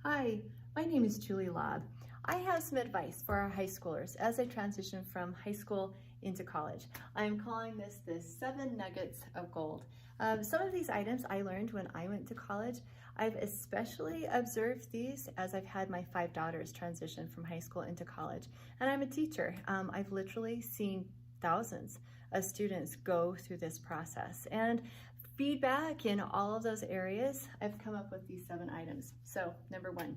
Hi, my name is Julie Lobb. I have some advice for our high schoolers as they transition from high school into college. I'm calling this the 7 nuggets of gold. Some of these items I learned when I went to college. I've especially observed these as I've had my 5 daughters transition from high school into college. And I'm a teacher. I've literally seen thousands of students go through this process. And feedback in all of those areas, I've come up with these 7 items. So, number 1,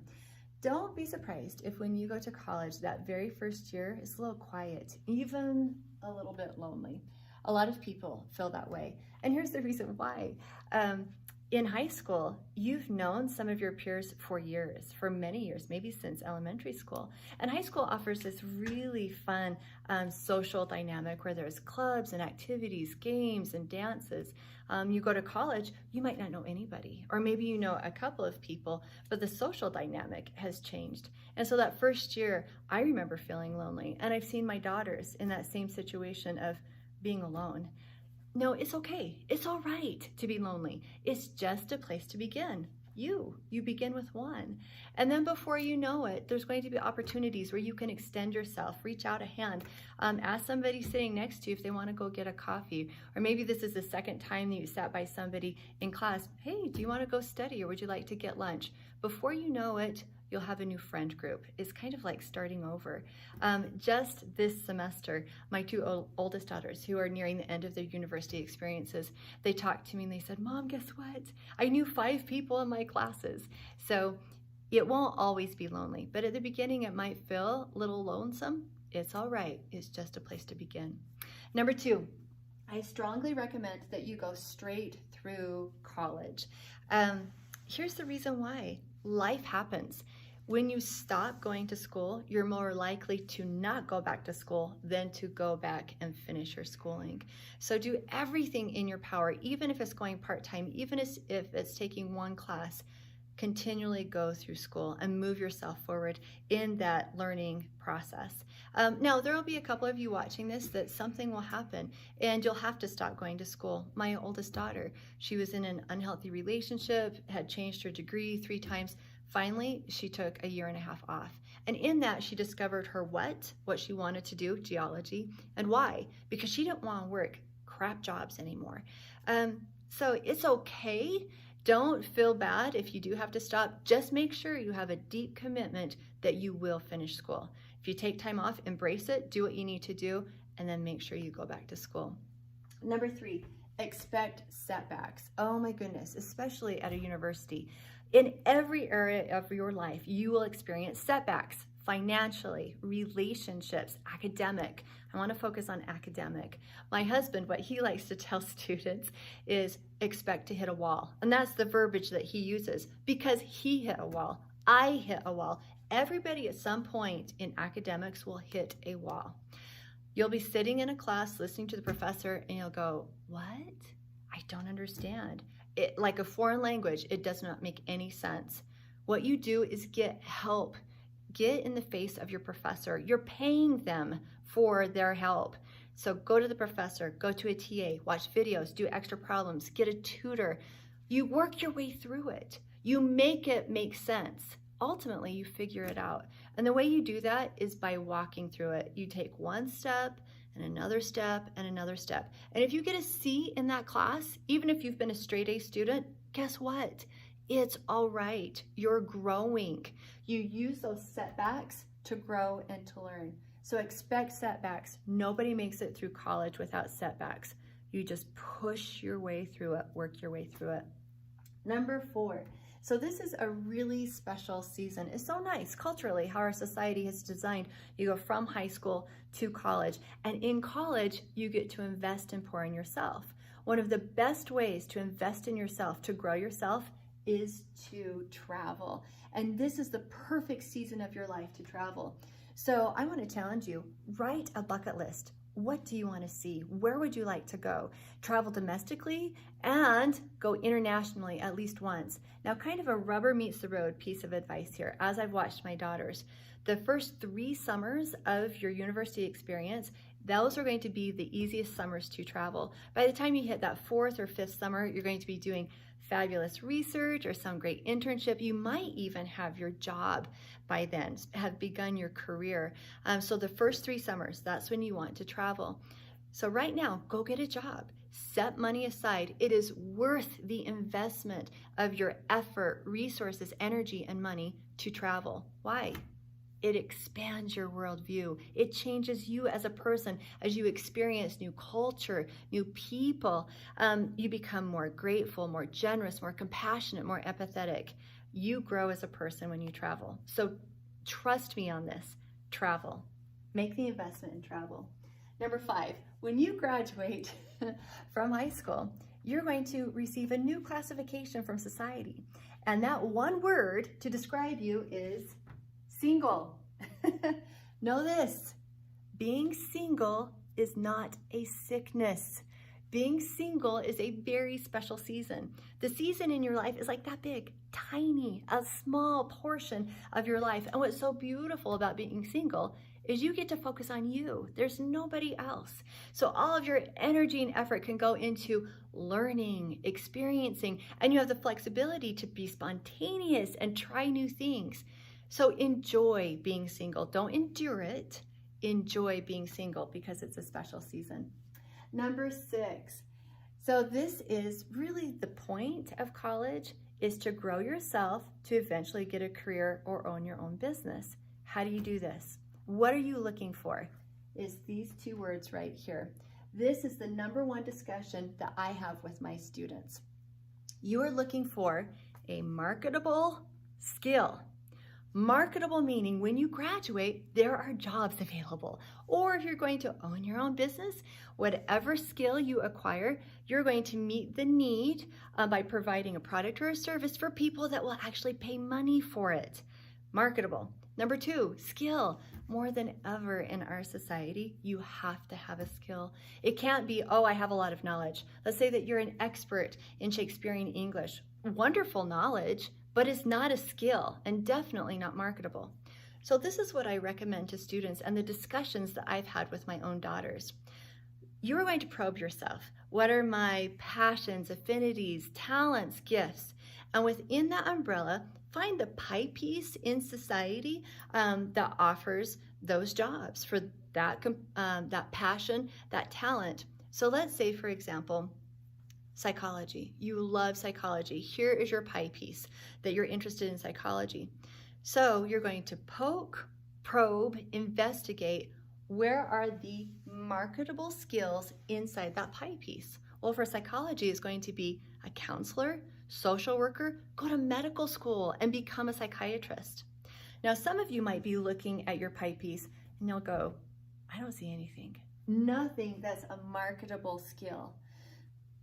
don't be surprised if when you go to college, that very first year is a little quiet, even a little bit lonely. A lot of people feel that way. And here's the reason why. In high school, you've known some of your peers for years, for many years, maybe since elementary school. And high school offers this really fun social dynamic where there's clubs and activities, games and dances. You go to college, you might not know anybody, or maybe you know a couple of people, but the social dynamic has changed. And so that first year, I remember feeling lonely. And I've seen my daughters in that same situation of being alone. No, it's okay. It's all right to be lonely. It's just a place to begin. You begin with 1. And then before you know it, there's going to be opportunities where you can extend yourself, reach out a hand, ask somebody sitting next to you if they want to go get a coffee. Or maybe this is the second time that you sat by somebody in class. Hey, do you want to go study or would you like to get lunch? Before you know it, you'll have a new friend group. It's kind of like starting over. Just this semester, my 2 oldest daughters, who are nearing the end of their university experiences, they talked to me and they said, Mom, guess what? I knew 5 people in my classes. So it won't always be lonely, but at the beginning it might feel a little lonesome. It's all right. It's just a place to begin. Number 2, I strongly recommend that you go straight through college. Here's the reason why. Life happens. When you stop going to school, you're more likely to not go back to school than to go back and finish your schooling. So do everything in your power, even if it's going part-time, even if it's taking 1 class, continually go through school and move yourself forward in that learning process. Now, there will be a couple of you watching this that something will happen and you'll have to stop going to school. My oldest daughter, she was in an unhealthy relationship, had changed her degree 3 times. Finally, she took a 1.5 years off. And in that, she discovered her what she wanted to do, geology, and why. Because she didn't want to work crap jobs anymore. So it's okay. Don't feel bad if you do have to stop. Just make sure you have a deep commitment that you will finish school. If you take time off, embrace it, do what you need to do, and then make sure you go back to school. Number 3, expect setbacks. Oh my goodness, especially at a university. In every area of your life, you will experience setbacks. Financially, relationships, academic. I want to focus on academic. My husband, what he likes to tell students is expect to hit a wall. And that's the verbiage that he uses because he hit a wall. I hit a wall. Everybody at some point in academics will hit a wall. You'll be sitting in a class listening to the professor and you'll go, what? I don't understand. It, like a foreign language, it does not make any sense. What you do is get help. Get in the face of your professor. You're paying them for their help. So go to the professor, go to a TA, watch videos, do extra problems, get a tutor. You work your way through it. You make it make sense. Ultimately, you figure it out. And the way you do that is by walking through it. You take 1 step and another step and another step. And if you get a C in that class, even if you've been a straight A student, guess what? It's all right. You're growing. You use those setbacks to grow and to learn. So expect setbacks. Nobody makes it through college without setbacks. You just push your way through it, work your way through it. Number 4. So this is a really special season. It's so nice culturally how our society has designed. You go from high school to college, and in college, you get to invest and pour in yourself. One of the best ways to invest in yourself, to grow yourself, is to travel. And this is the perfect season of your life to travel. So I want to challenge you, write a bucket list. What do you want to see? Where would you like to go? Travel domestically and go internationally at least once. Now, kind of a rubber meets the road piece of advice here, as I've watched my daughters. The first 3 summers of your university experience, those are going to be the easiest summers to travel. By the time you hit that 4th or 5th summer, you're going to be doing fabulous research or some great internship. You might even have your job by then, have begun your career. So the first 3 summers, that's when you want to travel. So right now, go get a job. Set money aside. It is worth the investment of your effort, resources, energy, and money to travel. Why? It expands your worldview. It changes you as a person as you experience new culture, new people. You become more grateful, more generous, more compassionate, more empathetic. You grow as a person when you travel. So trust me on this. Travel. Make the investment in travel. Number 5, when you graduate from high school, you're going to receive a new classification from society. And that one word to describe you is single. Know this, being single is not a sickness. Being single is a very special season. The season in your life is like that big, tiny, a small portion of your life. And what's so beautiful about being single is you get to focus on you. There's nobody else. So all of your energy and effort can go into learning, experiencing, and you have the flexibility to be spontaneous and try new things. So enjoy being single. Don't endure it. Enjoy being single because it's a special season. Number 6. So this is really the point of college, is to grow yourself to eventually get a career or own your own business. How do you do this? What are you looking for? Is these 2 words right here. This is the number 1 discussion that I have with my students. You are looking for a marketable skill. Marketable meaning when you graduate, there are jobs available. Or if you're going to own your own business, whatever skill you acquire, you're going to meet the need by providing a product or a service for people that will actually pay money for it. Marketable. Number 2, skill. More than ever in our society, you have to have a skill. It can't be, oh, I have a lot of knowledge. Let's say that you're an expert in Shakespearean English. Wonderful knowledge, but it's not a skill and definitely not marketable. So this is what I recommend to students and the discussions that I've had with my own daughters. You're going to probe yourself. What are my passions, affinities, talents, gifts? And within that umbrella, find the pie piece in society that offers those jobs for that passion, that talent. So let's say, for example, psychology. You love psychology. Here is your pie piece that you're interested in psychology. So you're going to poke, probe, investigate, where are the marketable skills inside that pie piece? Well, for psychology, it's going to be a counselor, social worker, go to medical school and become a psychiatrist. Now, some of you might be looking at your pie piece and you'll go, I don't see anything. Nothing that's a marketable skill.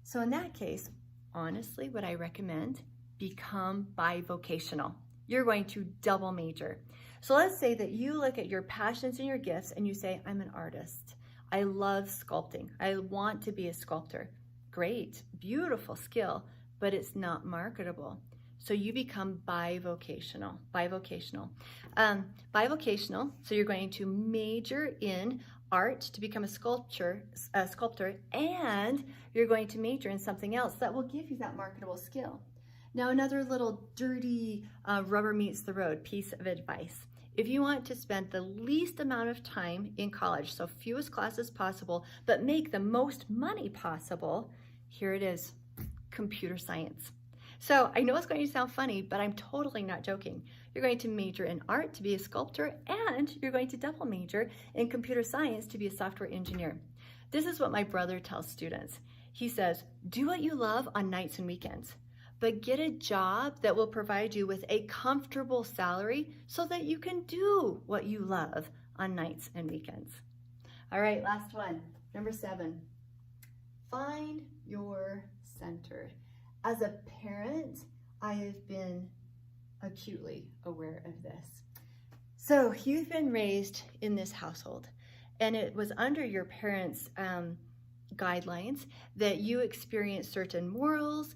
So in that case, honestly, what I recommend, become bivocational. You're going to double major. So let's say that you look at your passions and your gifts and you say, I'm an artist. I love sculpting. I want to be a sculptor. Great, beautiful skill, but it's not marketable. So you become bivocational. Bivocational, so you're going to major in art to become a sculptor, and you're going to major in something else that will give you that marketable skill. Now, another little dirty rubber meets the road piece of advice. If you want to spend the least amount of time in college, so fewest classes possible, but make the most money possible, here it is, computer science. So I know it's going to sound funny, but I'm totally not joking. You're going to major in art to be a sculptor, and you're going to double major in computer science to be a software engineer. This is what my brother tells students. He says, do what you love on nights and weekends, but get a job that will provide you with a comfortable salary so that you can do what you love on nights and weekends. All right, last one, number 7. Find your center. As a parent, I have been acutely aware of this. So you've been raised in this household, and it was under your parents' guidelines that you experienced certain morals,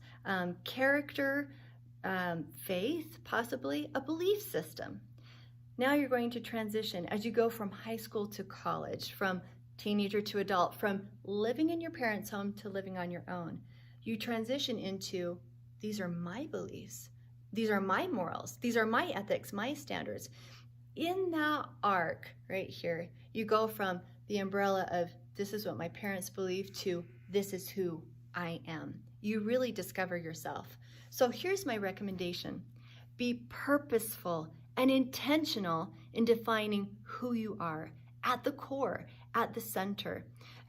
character, faith, possibly a belief system. Now you're going to transition as you go from high school to college, from teenager to adult, from living in your parents' home to living on your own. You transition into These are my beliefs. These are my morals. These are my ethics, my standards. In that arc right here, you go from the umbrella of this is what my parents believe to this is who I am. You really discover yourself. So here's my recommendation. Be purposeful and intentional in defining who you are at the core, at the center.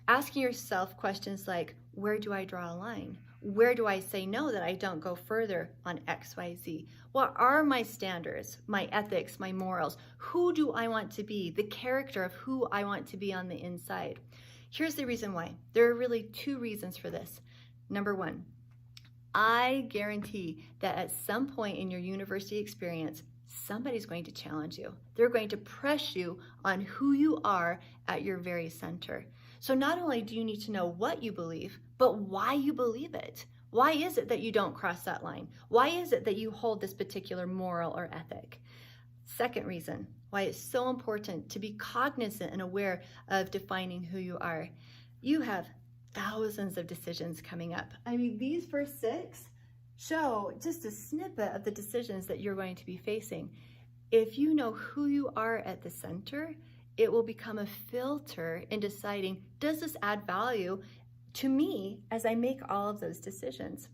Asking yourself questions like, where do I draw a line? Where do I say no that I don't go further on X, Y, Z? What are my standards, my ethics, my morals? Who do I want to be? The character of who I want to be on the inside. Here's the reason why. There are really two reasons for this. Number one, I guarantee that at some point in your university experience, somebody's going to challenge you. They're going to press you on who you are at your very center. So not only do you need to know what you believe, but why you believe it. Why is it that you don't cross that line? Why is it that you hold this particular moral or ethic? Second reason why it's so important to be cognizant and aware of defining who you are. You have thousands of decisions coming up. I mean, these first 6 show just a snippet of the decisions that you're going to be facing. If you know who you are at the center, it will become a filter in deciding, does this add value to me as I make all of those decisions?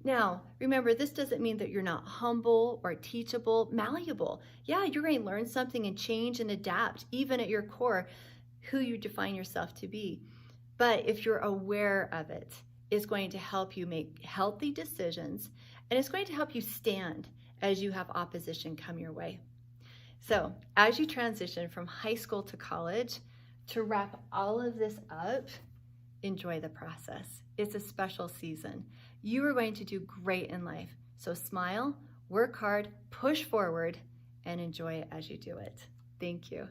Now, remember, this doesn't mean that you're not humble or teachable, malleable. Yeah, you're going to learn something and change and adapt, even at your core, who you define yourself to be. But if you're aware of it, it's going to help you make healthy decisions, and it's going to help you stand as you have opposition come your way. So as you transition from high school to college, to wrap all of this up, enjoy the process. It's a special season. You are going to do great in life. So smile, work hard, push forward, and enjoy it as you do it. Thank you.